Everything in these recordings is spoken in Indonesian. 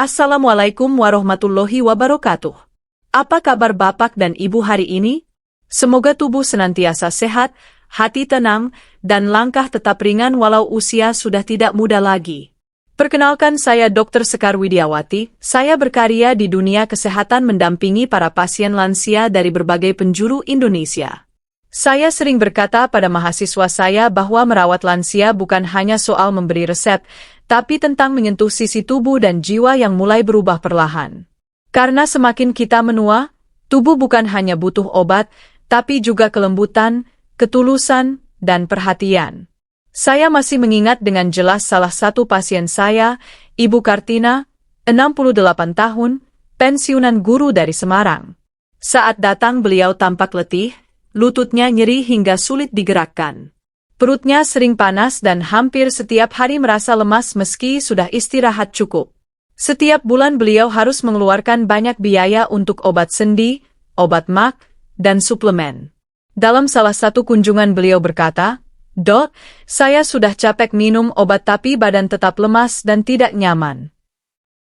Assalamualaikum warahmatullahi wabarakatuh. Apa kabar Bapak dan Ibu hari ini? Semoga tubuh senantiasa sehat, hati tenang, dan langkah tetap ringan walau usia sudah tidak muda lagi. Perkenalkan, saya Dr. Sekar Widiawati. Saya berkarya di dunia kesehatan mendampingi para pasien lansia dari berbagai penjuru Indonesia. Saya sering berkata pada mahasiswa saya bahwa merawat lansia bukan hanya soal memberi resep, tapi tentang menyentuh sisi tubuh dan jiwa yang mulai berubah perlahan. Karena semakin kita menua, tubuh bukan hanya butuh obat, tapi juga kelembutan, ketulusan, dan perhatian. Saya masih mengingat dengan jelas salah satu pasien saya, Ibu Kartina, 68 tahun, pensiunan guru dari Semarang. Saat datang beliau tampak letih, lututnya nyeri hingga sulit digerakkan. Perutnya sering panas dan hampir setiap hari merasa lemas meski sudah istirahat cukup. Setiap bulan beliau harus mengeluarkan banyak biaya untuk obat sendi, obat mak, dan suplemen. Dalam salah satu kunjungan beliau berkata, "Dok, saya sudah capek minum obat tapi badan tetap lemas dan tidak nyaman."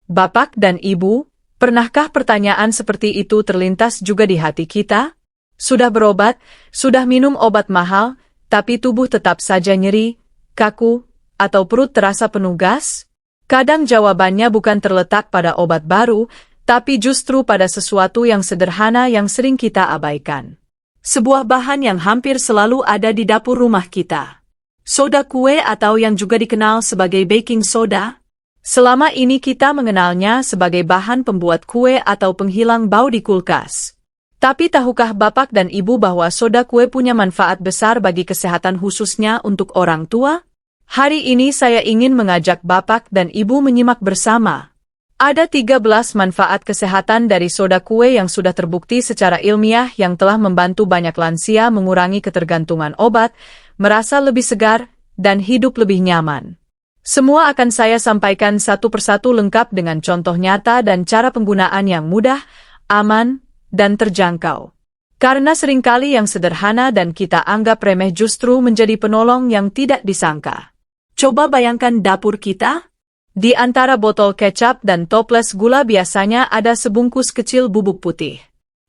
Bapak dan Ibu, pernahkah pertanyaan seperti itu terlintas juga di hati kita? Sudah berobat, sudah minum obat mahal, tapi tubuh tetap saja nyeri, kaku, atau perut terasa penuh gas? Kadang jawabannya bukan terletak pada obat baru, tapi justru pada sesuatu yang sederhana yang sering kita abaikan. Sebuah bahan yang hampir selalu ada di dapur rumah kita. Soda kue atau yang juga dikenal sebagai baking soda. Selama ini kita mengenalnya sebagai bahan pembuat kue atau penghilang bau di kulkas. Tapi tahukah Bapak dan Ibu bahwa soda kue punya manfaat besar bagi kesehatan khususnya untuk orang tua? Hari ini saya ingin mengajak Bapak dan Ibu menyimak bersama. Ada 13 manfaat kesehatan dari soda kue yang sudah terbukti secara ilmiah yang telah membantu banyak lansia mengurangi ketergantungan obat, merasa lebih segar, dan hidup lebih nyaman. Semua akan saya sampaikan satu persatu lengkap dengan contoh nyata dan cara penggunaan yang mudah, aman, dan terjangkau. Karena seringkali yang sederhana dan kita anggap remeh justru menjadi penolong yang tidak disangka. Coba bayangkan dapur kita. Di antara botol kecap dan toples gula biasanya ada sebungkus kecil bubuk putih.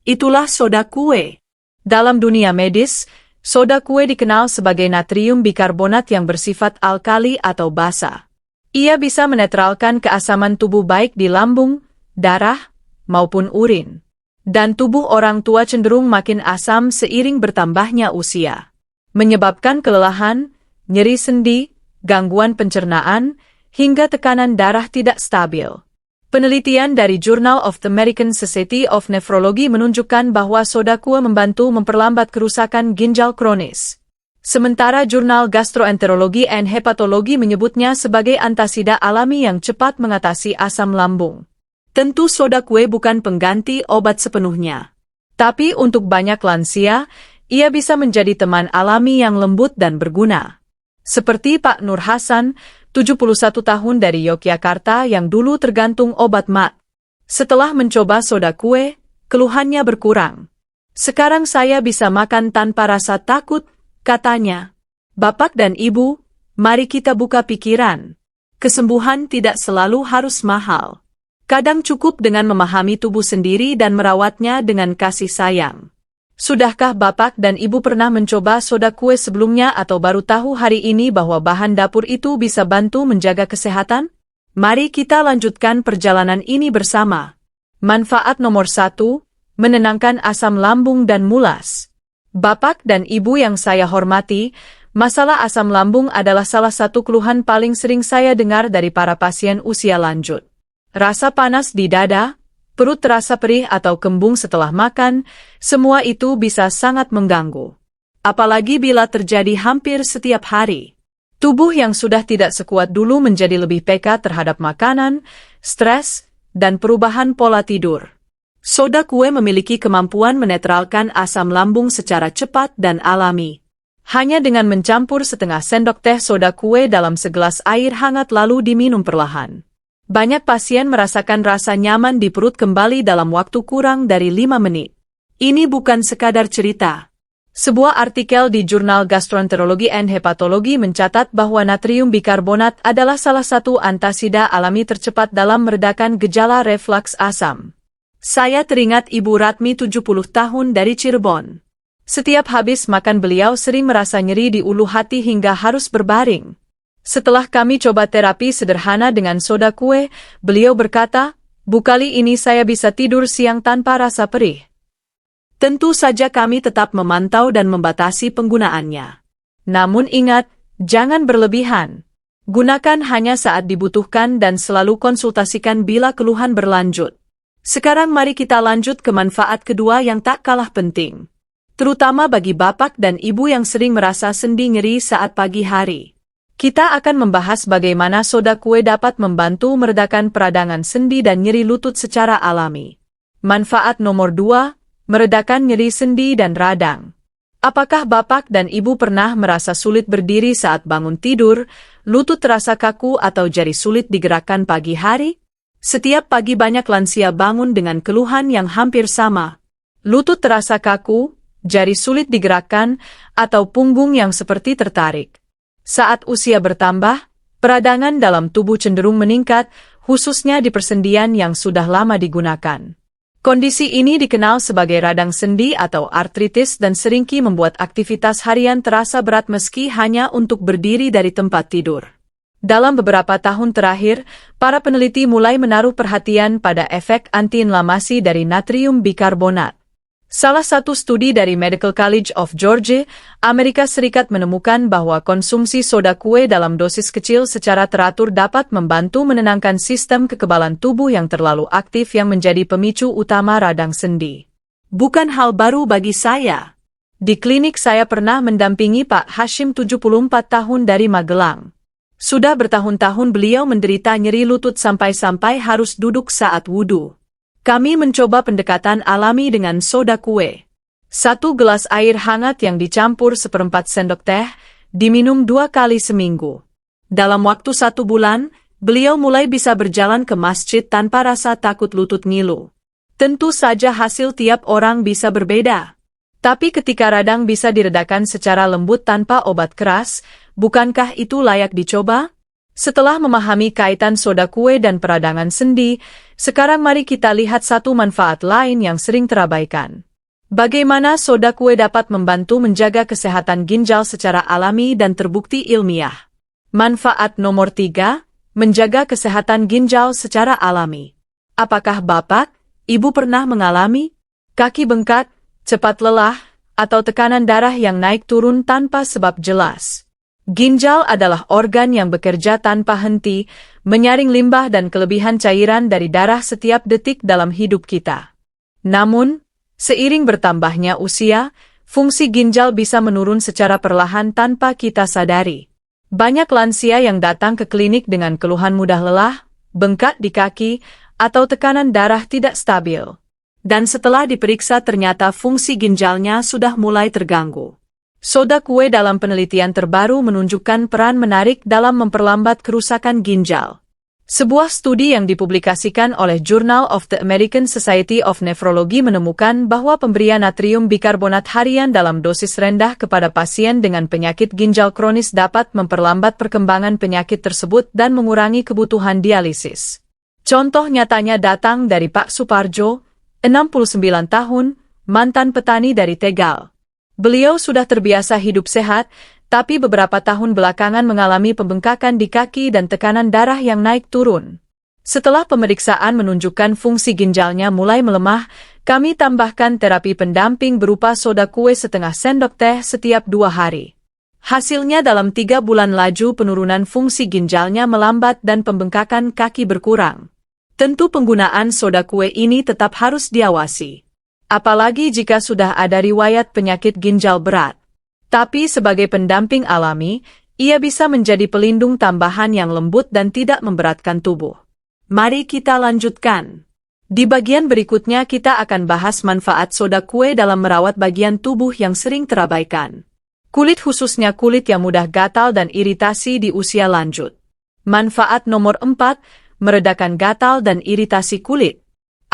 Itulah soda kue. Dalam dunia medis, soda kue dikenal sebagai natrium bikarbonat yang bersifat alkali atau basa. Ia bisa menetralkan keasaman tubuh baik di lambung, darah, maupun urin. Dan tubuh orang tua cenderung makin asam seiring bertambahnya usia. Menyebabkan kelelahan, nyeri sendi, gangguan pencernaan, hingga tekanan darah tidak stabil. Penelitian dari Journal of the American Society of Nephrology menunjukkan bahwa soda kue membantu memperlambat kerusakan ginjal kronis. Sementara Jurnal Gastroenterology and Hepatology menyebutnya sebagai antasida alami yang cepat mengatasi asam lambung. Tentu soda kue bukan pengganti obat sepenuhnya. Tapi untuk banyak lansia, ia bisa menjadi teman alami yang lembut dan berguna. Seperti Pak Nur Hasan, 71 tahun dari Yogyakarta yang dulu tergantung obat mak. Setelah mencoba soda kue, keluhannya berkurang. "Sekarang saya bisa makan tanpa rasa takut," katanya. Bapak dan Ibu, mari kita buka pikiran. Kesembuhan tidak selalu harus mahal. Kadang cukup dengan memahami tubuh sendiri dan merawatnya dengan kasih sayang. Sudahkah Bapak dan Ibu pernah mencoba soda kue sebelumnya atau baru tahu hari ini bahwa bahan dapur itu bisa bantu menjaga kesehatan? Mari kita lanjutkan perjalanan ini bersama. Manfaat nomor 1, menenangkan asam lambung dan mulas. Bapak dan Ibu yang saya hormati, masalah asam lambung adalah salah satu keluhan paling sering saya dengar dari para pasien usia lanjut. Rasa panas di dada, perut terasa perih atau kembung setelah makan, semua itu bisa sangat mengganggu. Apalagi bila terjadi hampir setiap hari. Tubuh yang sudah tidak sekuat dulu menjadi lebih peka terhadap makanan, stres, dan perubahan pola tidur. Soda kue memiliki kemampuan menetralkan asam lambung secara cepat dan alami. Hanya dengan mencampur setengah sendok teh soda kue dalam segelas air hangat lalu diminum perlahan. Banyak pasien merasakan rasa nyaman di perut kembali dalam waktu kurang dari 5 menit. Ini bukan sekadar cerita. Sebuah artikel di jurnal Gastroenterology and Hepatology mencatat bahwa natrium bikarbonat adalah salah satu antasida alami tercepat dalam meredakan gejala reflux asam. Saya teringat Ibu Ratmi 70 tahun dari Cirebon. Setiap habis makan beliau sering merasa nyeri di ulu hati hingga harus berbaring. Setelah kami coba terapi sederhana dengan soda kue, beliau berkata, "Bu, kali ini saya bisa tidur siang tanpa rasa perih." Tentu saja kami tetap memantau dan membatasi penggunaannya. Namun ingat, jangan berlebihan. Gunakan hanya saat dibutuhkan dan selalu konsultasikan bila keluhan berlanjut. Sekarang mari kita lanjut ke manfaat kedua yang tak kalah penting. Terutama bagi bapak dan ibu yang sering merasa sendi nyeri saat pagi hari. Kita akan membahas bagaimana soda kue dapat membantu meredakan peradangan sendi dan nyeri lutut secara alami. Manfaat nomor 2. Meredakan nyeri sendi dan radang. Apakah bapak dan ibu pernah merasa sulit berdiri saat bangun tidur, lutut terasa kaku atau jari sulit digerakkan pagi hari? Setiap pagi banyak lansia bangun dengan keluhan yang hampir sama. Lutut terasa kaku, jari sulit digerakkan, atau punggung yang seperti tertarik. Saat usia bertambah, peradangan dalam tubuh cenderung meningkat, khususnya di persendian yang sudah lama digunakan. Kondisi ini dikenal sebagai radang sendi atau artritis dan seringkali membuat aktivitas harian terasa berat meski hanya untuk berdiri dari tempat tidur. Dalam beberapa tahun terakhir, para peneliti mulai menaruh perhatian pada efek antiinflamasi dari natrium bikarbonat. Salah satu studi dari Medical College of Georgia, Amerika Serikat menemukan bahwa konsumsi soda kue dalam dosis kecil secara teratur dapat membantu menenangkan sistem kekebalan tubuh yang terlalu aktif yang menjadi pemicu utama radang sendi. Bukan hal baru bagi saya. Di klinik saya pernah mendampingi Pak Hashim 74 tahun dari Magelang. Sudah bertahun-tahun beliau menderita nyeri lutut sampai-sampai harus duduk saat wudhu. Kami mencoba pendekatan alami dengan soda kue. 1 gelas air hangat yang dicampur 1/4 sendok teh, diminum 2 kali seminggu. Dalam waktu 1 bulan, beliau mulai bisa berjalan ke masjid tanpa rasa takut lutut ngilu. Tentu saja hasil tiap orang bisa berbeda. Tapi ketika radang bisa diredakan secara lembut tanpa obat keras, bukankah itu layak dicoba? Setelah memahami kaitan soda kue dan peradangan sendi, sekarang mari kita lihat satu manfaat lain yang sering terabaikan. Bagaimana soda kue dapat membantu menjaga kesehatan ginjal secara alami dan terbukti ilmiah. Manfaat nomor 3, menjaga kesehatan ginjal secara alami. Apakah bapak, ibu pernah mengalami kaki bengkak, cepat lelah, atau tekanan darah yang naik turun tanpa sebab jelas? Ginjal adalah organ yang bekerja tanpa henti, menyaring limbah dan kelebihan cairan dari darah setiap detik dalam hidup kita. Namun, seiring bertambahnya usia, fungsi ginjal bisa menurun secara perlahan tanpa kita sadari. Banyak lansia yang datang ke klinik dengan keluhan mudah lelah, bengkak di kaki, atau tekanan darah tidak stabil. Dan setelah diperiksa ternyata fungsi ginjalnya sudah mulai terganggu. Soda kue dalam penelitian terbaru menunjukkan peran menarik dalam memperlambat kerusakan ginjal. Sebuah studi yang dipublikasikan oleh Journal of the American Society of Nephrology menemukan bahwa pemberian natrium bikarbonat harian dalam dosis rendah kepada pasien dengan penyakit ginjal kronis dapat memperlambat perkembangan penyakit tersebut dan mengurangi kebutuhan dialisis. Contoh nyatanya datang dari Pak Suparjo, 69 tahun, mantan petani dari Tegal. Beliau sudah terbiasa hidup sehat, tapi beberapa tahun belakangan mengalami pembengkakan di kaki dan tekanan darah yang naik turun. Setelah pemeriksaan menunjukkan fungsi ginjalnya mulai melemah, kami tambahkan terapi pendamping berupa soda kue setengah sendok teh setiap 2 hari. Hasilnya dalam 3 bulan laju penurunan fungsi ginjalnya melambat dan pembengkakan kaki berkurang. Tentu penggunaan soda kue ini tetap harus diawasi. Apalagi jika sudah ada riwayat penyakit ginjal berat. Tapi sebagai pendamping alami, ia bisa menjadi pelindung tambahan yang lembut dan tidak memberatkan tubuh. Mari kita lanjutkan. Di bagian berikutnya kita akan bahas manfaat soda kue dalam merawat bagian tubuh yang sering terabaikan. Kulit khususnya kulit yang mudah gatal dan iritasi di usia lanjut. Manfaat nomor 4, meredakan gatal dan iritasi kulit.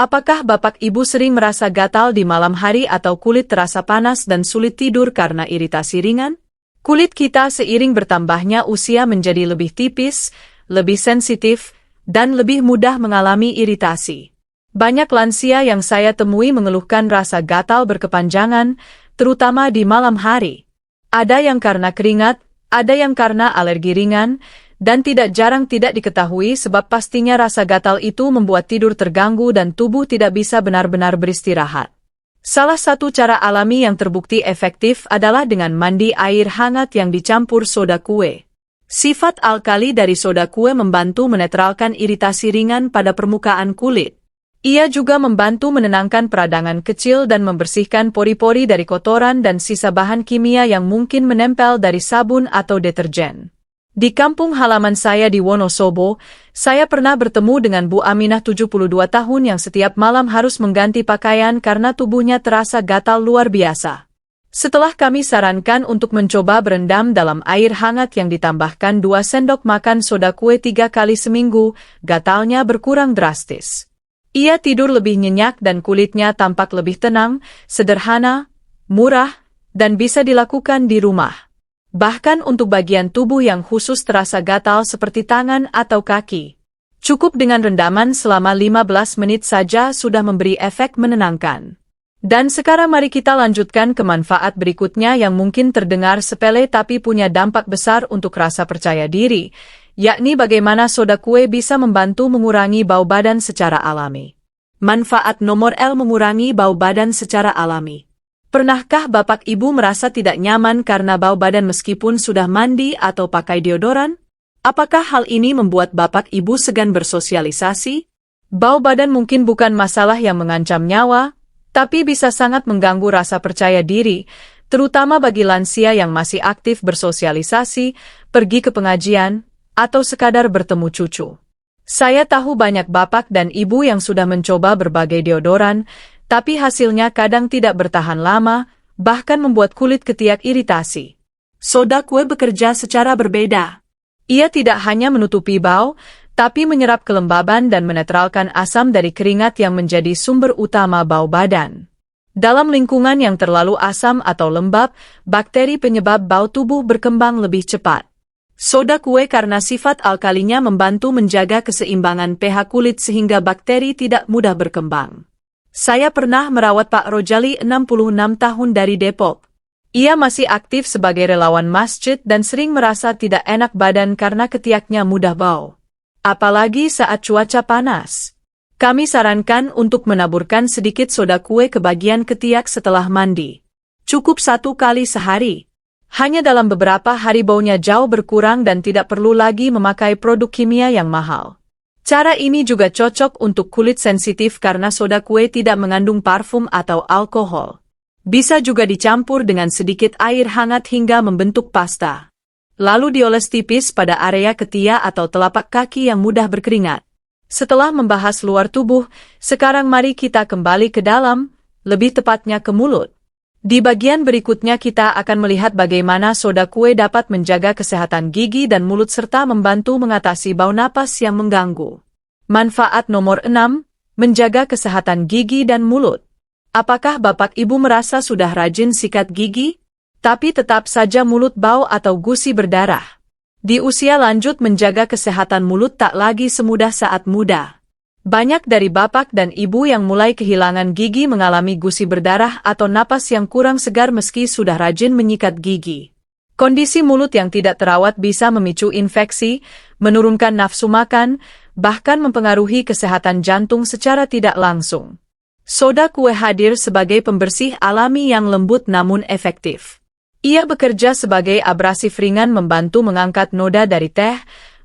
Apakah Bapak Ibu sering merasa gatal di malam hari atau kulit terasa panas dan sulit tidur karena iritasi ringan? Kulit kita seiring bertambahnya usia menjadi lebih tipis, lebih sensitif, dan lebih mudah mengalami iritasi. Banyak lansia yang saya temui mengeluhkan rasa gatal berkepanjangan, terutama di malam hari. Ada yang karena keringat, ada yang karena alergi ringan, dan tidak jarang tidak diketahui sebab pastinya rasa gatal itu membuat tidur terganggu dan tubuh tidak bisa benar-benar beristirahat. Salah satu cara alami yang terbukti efektif adalah dengan mandi air hangat yang dicampur soda kue. Sifat alkali dari soda kue membantu menetralkan iritasi ringan pada permukaan kulit. Ia juga membantu menenangkan peradangan kecil dan membersihkan pori-pori dari kotoran dan sisa bahan kimia yang mungkin menempel dari sabun atau deterjen. Di kampung halaman saya di Wonosobo, saya pernah bertemu dengan Bu Aminah 72 tahun yang setiap malam harus mengganti pakaian karena tubuhnya terasa gatal luar biasa. Setelah kami sarankan untuk mencoba berendam dalam air hangat yang ditambahkan 2 sendok makan soda kue 3 kali seminggu, gatalnya berkurang drastis. Ia tidur lebih nyenyak dan kulitnya tampak lebih tenang, sederhana, murah, dan bisa dilakukan di rumah. Bahkan untuk bagian tubuh yang khusus terasa gatal seperti tangan atau kaki. Cukup dengan rendaman selama 15 menit saja sudah memberi efek menenangkan. Dan sekarang mari kita lanjutkan ke manfaat berikutnya yang mungkin terdengar sepele tapi punya dampak besar untuk rasa percaya diri, yakni bagaimana soda kue bisa membantu mengurangi bau badan secara alami. Manfaat nomor L mengurangi bau badan secara alami. Pernahkah Bapak Ibu merasa tidak nyaman karena bau badan meskipun sudah mandi atau pakai deodoran? Apakah hal ini membuat Bapak Ibu segan bersosialisasi? Bau badan mungkin bukan masalah yang mengancam nyawa, tapi bisa sangat mengganggu rasa percaya diri, terutama bagi lansia yang masih aktif bersosialisasi, pergi ke pengajian, atau sekadar bertemu cucu. Saya tahu banyak bapak dan ibu yang sudah mencoba berbagai deodoran, tapi hasilnya kadang tidak bertahan lama, bahkan membuat kulit ketiak iritasi. Soda kue bekerja secara berbeda. Ia tidak hanya menutupi bau, tapi menyerap kelembaban dan menetralkan asam dari keringat yang menjadi sumber utama bau badan. Dalam lingkungan yang terlalu asam atau lembab, bakteri penyebab bau tubuh berkembang lebih cepat. Soda kue karena sifat alkalinya membantu menjaga keseimbangan pH kulit sehingga bakteri tidak mudah berkembang. Saya pernah merawat Pak Rojali 66 tahun dari Depok. Ia masih aktif sebagai relawan masjid dan sering merasa tidak enak badan karena ketiaknya mudah bau. Apalagi saat cuaca panas. Kami sarankan untuk menaburkan sedikit soda kue ke bagian ketiak setelah mandi. Cukup 1 kali sehari. Hanya dalam beberapa hari baunya jauh berkurang dan tidak perlu lagi memakai produk kimia yang mahal. Cara ini juga cocok untuk kulit sensitif karena soda kue tidak mengandung parfum atau alkohol. Bisa juga dicampur dengan sedikit air hangat hingga membentuk pasta. Lalu dioles tipis pada area ketiak atau telapak kaki yang mudah berkeringat. Setelah membahas luar tubuh, sekarang mari kita kembali ke dalam, lebih tepatnya ke mulut. Di bagian berikutnya kita akan melihat bagaimana soda kue dapat menjaga kesehatan gigi dan mulut serta membantu mengatasi bau napas yang mengganggu. Manfaat nomor 6, menjaga kesehatan gigi dan mulut. Apakah Bapak Ibu merasa sudah rajin sikat gigi, tapi tetap saja mulut bau atau gusi berdarah? Di usia lanjut menjaga kesehatan mulut tak lagi semudah saat muda. Banyak dari bapak dan ibu yang mulai kehilangan gigi mengalami gusi berdarah atau napas yang kurang segar meski sudah rajin menyikat gigi. Kondisi mulut yang tidak terawat bisa memicu infeksi, menurunkan nafsu makan, bahkan mempengaruhi kesehatan jantung secara tidak langsung. Soda kue hadir sebagai pembersih alami yang lembut namun efektif. Ia bekerja sebagai abrasif ringan membantu mengangkat noda dari teh,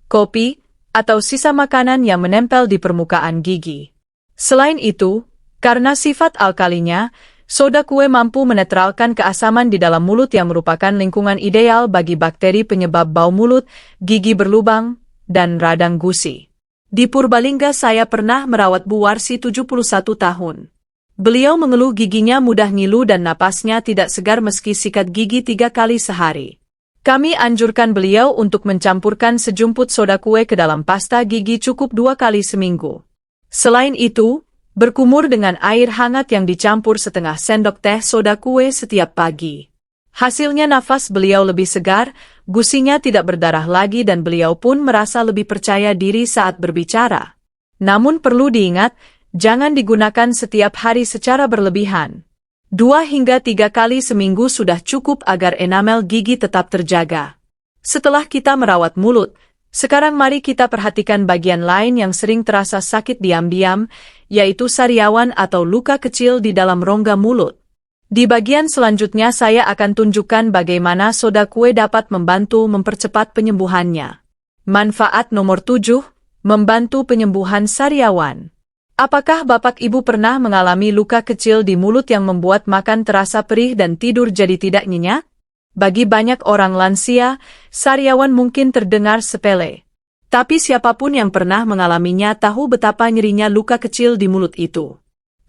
kopi, atau sisa makanan yang menempel di permukaan gigi. Selain itu, karena sifat alkalinya, soda kue mampu menetralkan keasaman di dalam mulut yang merupakan lingkungan ideal bagi bakteri penyebab bau mulut, gigi berlubang, dan radang gusi. Di Purbalingga saya pernah merawat Bu Warsi 71 tahun. Beliau mengeluh giginya mudah ngilu dan napasnya tidak segar meski sikat gigi 3 kali sehari. Kami anjurkan beliau untuk mencampurkan sejumput soda kue ke dalam pasta gigi cukup 2 kali seminggu. Selain itu, Berkumur dengan air hangat yang dicampur setengah sendok teh soda kue setiap pagi. Hasilnya nafas beliau lebih segar, gusinya tidak berdarah lagi dan beliau pun merasa lebih percaya diri saat berbicara. Namun perlu diingat, jangan digunakan setiap hari secara berlebihan. 2 hingga 3 kali seminggu sudah cukup agar enamel gigi tetap terjaga. Setelah kita merawat mulut, sekarang mari kita perhatikan bagian lain yang sering terasa sakit diam-diam, yaitu sariawan atau luka kecil di dalam rongga mulut. Di bagian selanjutnya saya akan tunjukkan bagaimana soda kue dapat membantu mempercepat penyembuhannya. Manfaat nomor 7, membantu penyembuhan sariawan. Apakah Bapak Ibu pernah mengalami luka kecil di mulut yang membuat makan terasa perih dan tidur jadi tidak nyenyak? Bagi banyak orang lansia, sariawan mungkin terdengar sepele. Tapi siapapun yang pernah mengalaminya tahu betapa nyerinya luka kecil di mulut itu.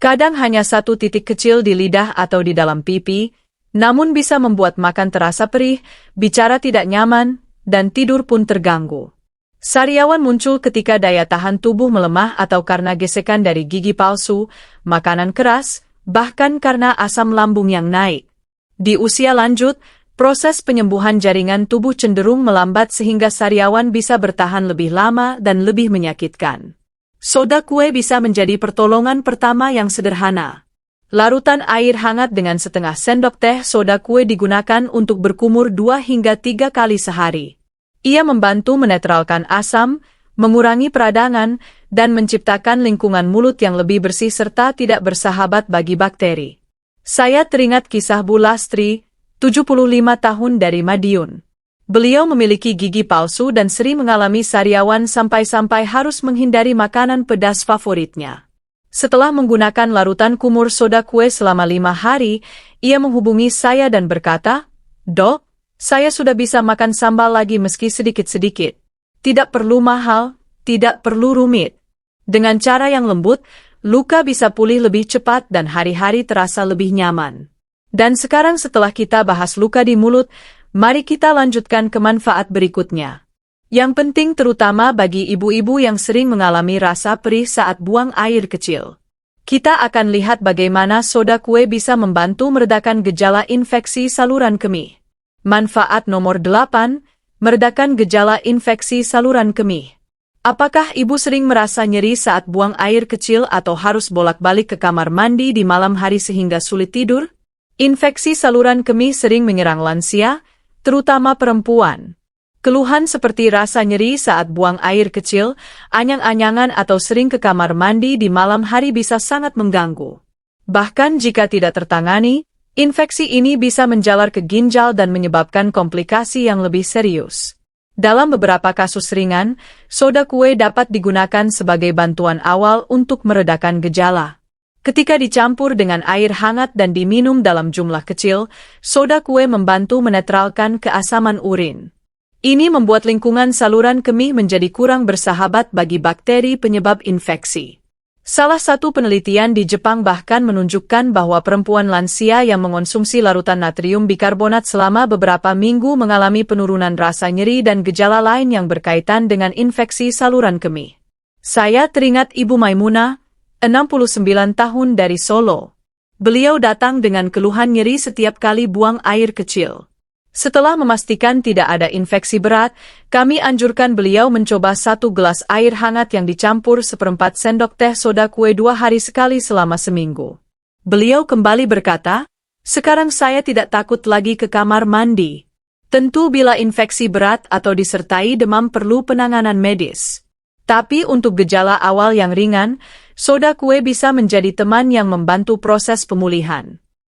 Kadang hanya satu titik kecil di lidah atau di dalam pipi, namun bisa membuat makan terasa perih, bicara tidak nyaman, dan tidur pun terganggu. Sariawan muncul ketika daya tahan tubuh melemah atau karena gesekan dari gigi palsu, makanan keras, bahkan karena asam lambung yang naik. Di usia lanjut, proses penyembuhan jaringan tubuh cenderung melambat sehingga sariawan bisa bertahan lebih lama dan lebih menyakitkan. Soda kue bisa menjadi pertolongan pertama yang sederhana. Larutan air hangat dengan setengah sendok teh soda kue digunakan untuk berkumur 2 hingga 3 kali sehari. Ia membantu menetralkan asam, mengurangi peradangan, dan menciptakan lingkungan mulut yang lebih bersih serta tidak bersahabat bagi bakteri. Saya teringat kisah Bu Lastri, 75 tahun dari Madiun. Beliau memiliki gigi palsu dan sering mengalami sariawan sampai-sampai harus menghindari makanan pedas favoritnya. Setelah menggunakan larutan kumur soda kue selama 5 hari, ia menghubungi saya dan berkata, "Dok, saya sudah bisa makan sambal lagi meski sedikit-sedikit. Tidak perlu mahal, tidak perlu rumit. Dengan cara yang lembut, luka bisa pulih lebih cepat dan hari-hari terasa lebih nyaman." Dan sekarang setelah kita bahas luka di mulut, mari kita lanjutkan ke manfaat berikutnya. Yang penting terutama bagi ibu-ibu yang sering mengalami rasa perih saat buang air kecil. Kita akan lihat bagaimana soda kue bisa membantu meredakan gejala infeksi saluran kemih. Manfaat nomor 8, meredakan gejala infeksi saluran kemih. Apakah ibu sering merasa nyeri saat buang air kecil atau harus bolak-balik ke kamar mandi di malam hari sehingga sulit tidur? Infeksi saluran kemih sering menyerang lansia, terutama perempuan. Keluhan seperti rasa nyeri saat buang air kecil, anyang-anyangan atau sering ke kamar mandi di malam hari bisa sangat mengganggu. Bahkan jika tidak tertangani, infeksi ini bisa menjalar ke ginjal dan menyebabkan komplikasi yang lebih serius. Dalam beberapa kasus ringan, soda kue dapat digunakan sebagai bantuan awal untuk meredakan gejala. Ketika dicampur dengan air hangat dan diminum dalam jumlah kecil, soda kue membantu menetralkan keasaman urin. Ini membuat lingkungan saluran kemih menjadi kurang bersahabat bagi bakteri penyebab infeksi. Salah satu penelitian di Jepang bahkan menunjukkan bahwa perempuan lansia yang mengonsumsi larutan natrium bikarbonat selama beberapa minggu mengalami penurunan rasa nyeri dan gejala lain yang berkaitan dengan infeksi saluran kemih. Saya teringat Ibu Maimunah, 69 tahun dari Solo. Beliau datang dengan keluhan nyeri setiap kali buang air kecil. Setelah memastikan tidak ada infeksi berat, kami anjurkan beliau mencoba 1 gelas air hangat yang dicampur 1/4 sendok teh soda kue 2 hari sekali selama seminggu. Beliau kembali berkata, "Sekarang saya tidak takut lagi ke kamar mandi." Tentu bila infeksi berat atau disertai demam perlu penanganan medis. Tapi untuk gejala awal yang ringan, soda kue bisa menjadi teman yang membantu proses pemulihan.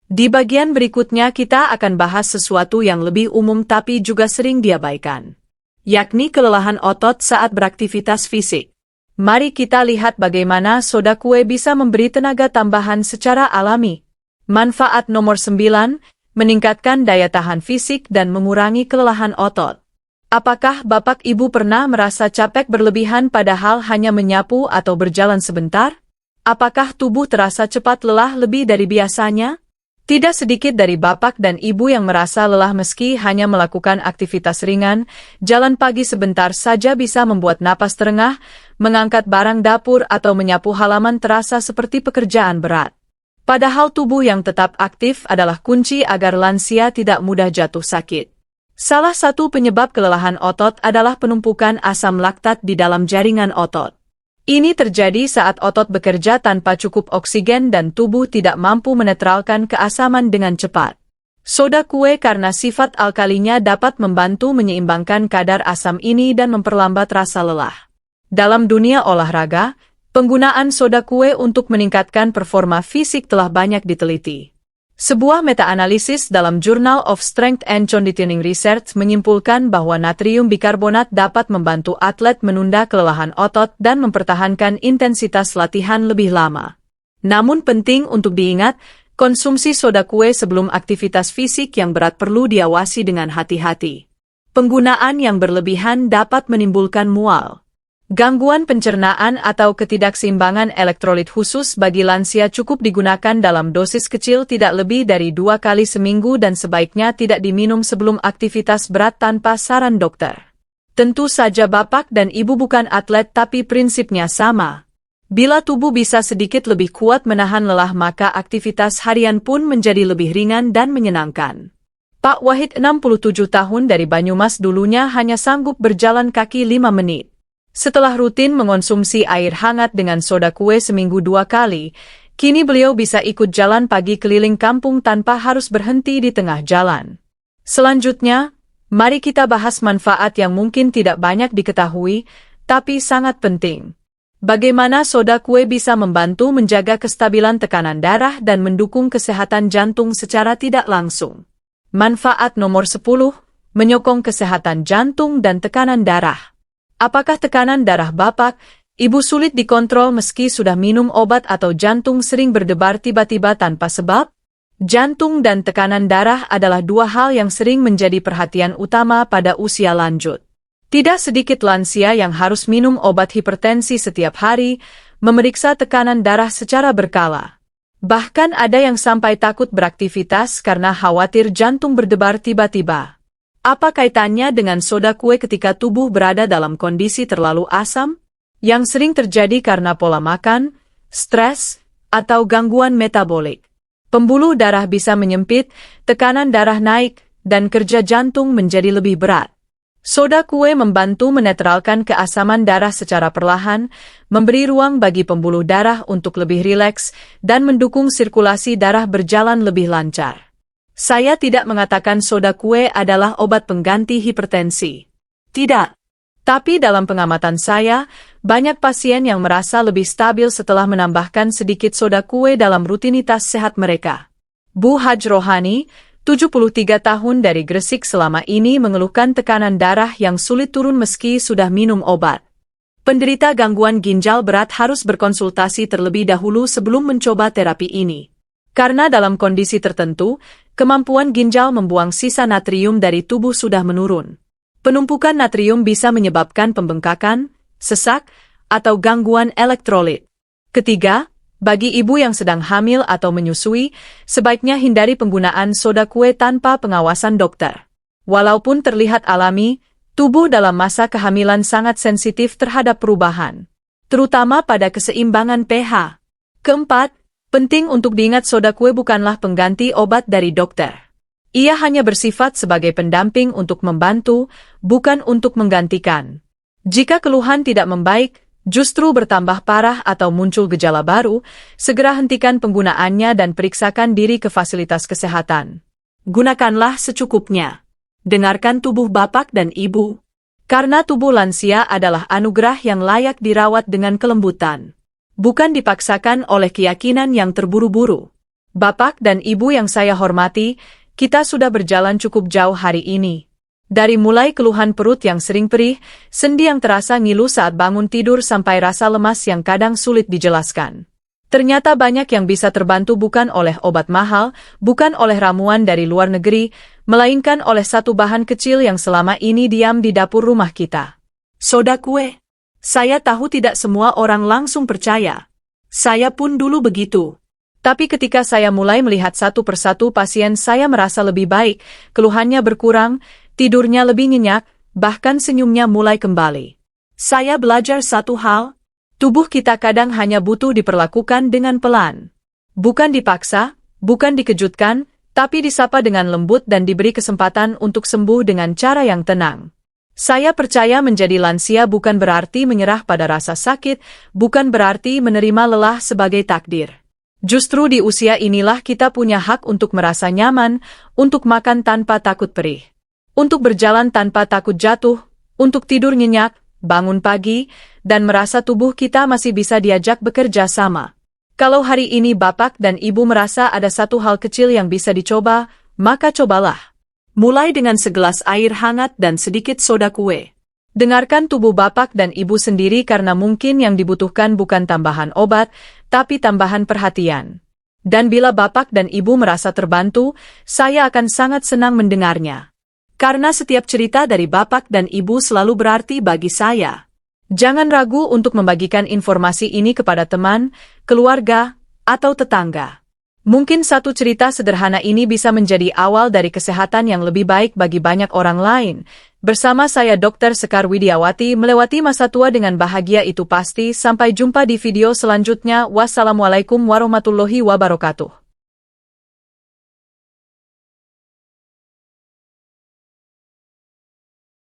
Di bagian berikutnya kita akan bahas sesuatu yang lebih umum tapi juga sering diabaikan, yakni kelelahan otot saat beraktivitas fisik. Mari kita lihat bagaimana soda kue bisa memberi tenaga tambahan secara alami. Manfaat nomor 9, meningkatkan daya tahan fisik dan mengurangi kelelahan otot. Apakah Bapak Ibu pernah merasa capek berlebihan padahal hanya menyapu atau berjalan sebentar? Apakah tubuh terasa cepat lelah lebih dari biasanya? Tidak sedikit dari bapak dan ibu yang merasa lelah meski hanya melakukan aktivitas ringan, jalan pagi sebentar saja bisa membuat napas terengah, mengangkat barang dapur atau menyapu halaman terasa seperti pekerjaan berat. Padahal tubuh yang tetap aktif adalah kunci agar lansia tidak mudah jatuh sakit. Salah satu penyebab kelelahan otot adalah penumpukan asam laktat di dalam jaringan otot. Ini terjadi saat otot bekerja tanpa cukup oksigen dan tubuh tidak mampu menetralkan keasaman dengan cepat. Soda kue karena sifat alkalinya dapat membantu menyeimbangkan kadar asam ini dan memperlambat rasa lelah. Dalam dunia olahraga, penggunaan soda kue untuk meningkatkan performa fisik telah banyak diteliti. Sebuah meta-analisis dalam Journal of Strength and Conditioning Research menyimpulkan bahwa natrium bikarbonat dapat membantu atlet menunda kelelahan otot dan mempertahankan intensitas latihan lebih lama. Namun penting untuk diingat, konsumsi soda kue sebelum aktivitas fisik yang berat perlu diawasi dengan hati-hati. Penggunaan yang berlebihan dapat menimbulkan mual, gangguan pencernaan atau ketidakseimbangan elektrolit. Khusus bagi lansia cukup digunakan dalam dosis kecil tidak lebih dari 2 kali seminggu dan sebaiknya tidak diminum sebelum aktivitas berat tanpa saran dokter. Tentu saja bapak dan ibu bukan atlet tapi prinsipnya sama. Bila tubuh bisa sedikit lebih kuat menahan lelah maka aktivitas harian pun menjadi lebih ringan dan menyenangkan. Pak Wahid 67 tahun dari Banyumas dulunya hanya sanggup berjalan kaki 5 menit. Setelah rutin mengonsumsi air hangat dengan soda kue seminggu 2 kali, kini beliau bisa ikut jalan pagi keliling kampung tanpa harus berhenti di tengah jalan. Selanjutnya, mari kita bahas manfaat yang mungkin tidak banyak diketahui, tapi sangat penting. Bagaimana soda kue bisa membantu menjaga kestabilan tekanan darah dan mendukung kesehatan jantung secara tidak langsung. Manfaat nomor 10, menyokong kesehatan jantung dan tekanan darah. Apakah tekanan darah bapak, ibu sulit dikontrol meski sudah minum obat atau jantung sering berdebar tiba-tiba tanpa sebab? Jantung dan tekanan darah adalah dua hal yang sering menjadi perhatian utama pada usia lanjut. Tidak sedikit lansia yang harus minum obat hipertensi setiap hari, memeriksa tekanan darah secara berkala. Bahkan ada yang sampai takut beraktivitas karena khawatir jantung berdebar tiba-tiba. Apa kaitannya dengan soda kue ketika tubuh berada dalam kondisi terlalu asam? Yang sering terjadi karena pola makan, stres, atau gangguan metabolik. Pembuluh darah bisa menyempit, tekanan darah naik, dan kerja jantung menjadi lebih berat. Soda kue membantu menetralkan keasaman darah secara perlahan, memberi ruang bagi pembuluh darah untuk lebih rileks, dan mendukung sirkulasi darah berjalan lebih lancar. Saya tidak mengatakan soda kue adalah obat pengganti hipertensi. Tidak. Tapi dalam pengamatan saya, banyak pasien yang merasa lebih stabil setelah menambahkan sedikit soda kue dalam rutinitas sehat mereka. Bu Haj Rohani, 73 tahun dari Gresik selama ini mengeluhkan tekanan darah yang sulit turun meski sudah minum obat. Penderita gangguan ginjal berat harus berkonsultasi terlebih dahulu sebelum mencoba terapi ini. Karena dalam kondisi tertentu, kemampuan ginjal membuang sisa natrium dari tubuh sudah menurun. Penumpukan natrium bisa menyebabkan pembengkakan, sesak, atau gangguan elektrolit. Ketiga, bagi ibu yang sedang hamil atau menyusui, sebaiknya hindari penggunaan soda kue tanpa pengawasan dokter. Walaupun terlihat alami, tubuh dalam masa kehamilan sangat sensitif terhadap perubahan, terutama pada keseimbangan pH. Keempat, penting untuk diingat soda kue bukanlah pengganti obat dari dokter. Ia hanya bersifat sebagai pendamping untuk membantu, bukan untuk menggantikan. Jika keluhan tidak membaik, justru bertambah parah atau muncul gejala baru, segera hentikan penggunaannya dan periksakan diri ke fasilitas kesehatan. Gunakanlah secukupnya. Dengarkan tubuh bapak dan ibu. Karena tubuh lansia adalah anugerah yang layak dirawat dengan kelembutan. Bukan dipaksakan oleh keyakinan yang terburu-buru. Bapak dan ibu yang saya hormati, kita sudah berjalan cukup jauh hari ini. Dari mulai keluhan perut yang sering perih, sendi yang terasa ngilu saat bangun tidur sampai rasa lemas yang kadang sulit dijelaskan. Ternyata banyak yang bisa terbantu bukan oleh obat mahal, bukan oleh ramuan dari luar negeri, melainkan oleh satu bahan kecil yang selama ini diam di dapur rumah kita. Soda kue. Saya tahu tidak semua orang langsung percaya. Saya pun dulu begitu. Tapi ketika saya mulai melihat satu persatu pasien, saya merasa lebih baik, keluhannya berkurang, tidurnya lebih nyenyak, bahkan senyumnya mulai kembali. Saya belajar satu hal, tubuh kita kadang hanya butuh diperlakukan dengan pelan. Bukan dipaksa, bukan dikejutkan, tapi disapa dengan lembut dan diberi kesempatan untuk sembuh dengan cara yang tenang. Saya percaya menjadi lansia bukan berarti menyerah pada rasa sakit, bukan berarti menerima lelah sebagai takdir. Justru di usia inilah kita punya hak untuk merasa nyaman, untuk makan tanpa takut perih, untuk berjalan tanpa takut jatuh, untuk tidur nyenyak, bangun pagi, dan merasa tubuh kita masih bisa diajak bekerja sama. Kalau hari ini Bapak dan Ibu merasa ada satu hal kecil yang bisa dicoba, maka cobalah. Mulai dengan segelas air hangat dan sedikit soda kue. Dengarkan tubuh Bapak dan Ibu sendiri karena mungkin yang dibutuhkan bukan tambahan obat, tapi tambahan perhatian. Dan bila Bapak dan Ibu merasa terbantu, saya akan sangat senang mendengarnya. Karena setiap cerita dari Bapak dan Ibu selalu berarti bagi saya. Jangan ragu untuk membagikan informasi ini kepada teman, keluarga, atau tetangga. Mungkin satu cerita sederhana ini bisa menjadi awal dari kesehatan yang lebih baik bagi banyak orang lain. Bersama saya Dr. Sekar Widiawati, melewati masa tua dengan bahagia itu pasti. Sampai jumpa di video selanjutnya. Wassalamualaikum warahmatullahi wabarakatuh.